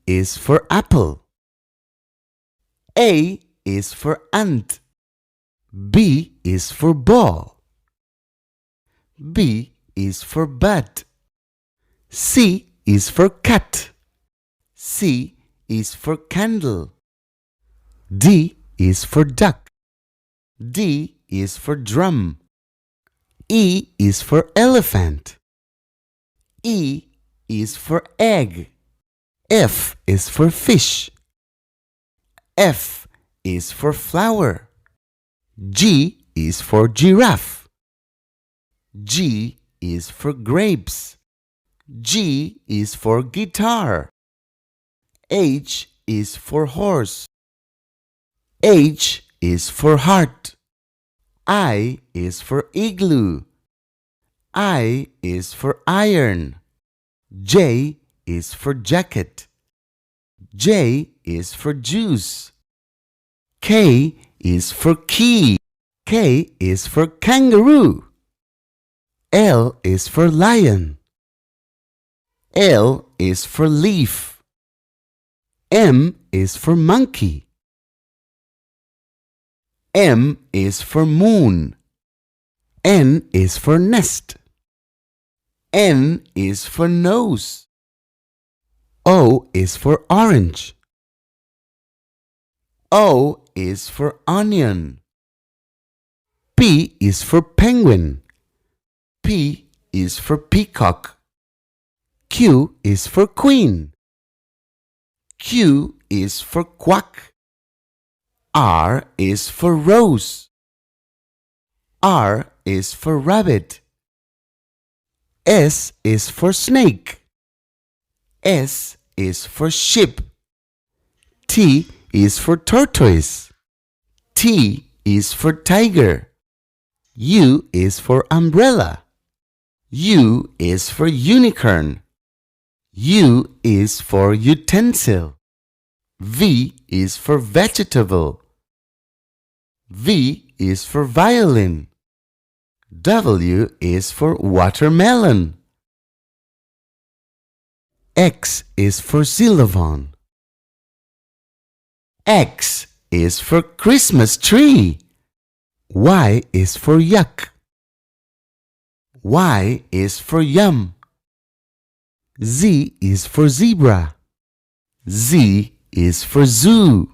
is for apple. A is for ant. B is for ball. B is for bat. C is for cat. C is for candle. D is for duck. D is for drum. E is for elephant. E is for egg. F is for fish. F is for flower. G is for giraffe. G is for grapes. G is for guitar. H is for horse. H is for heart. I is for igloo. I is for iron. J is for jacket. J is for juice. K is for key. K is for kangaroo. L is for lion. L is for leaf. M is for monkey. M is for moon. N is for nest. N is for nose. O is for orange. O is for onion. P is for penguin. P is for peacock. Q is for queen. Q is for quack. R is for rose. R is for rabbit. S is for snake. S is for sheep. T is for tortoise. T is for tiger. U is for umbrella. U is for unicorn. U is for utensil. V is for vegetable. V is for violin. W is for watermelon. X is for xylophone. X is for Christmas tree. Y is for yak. Y is for yum. Z is for zebra. Z is for zoo.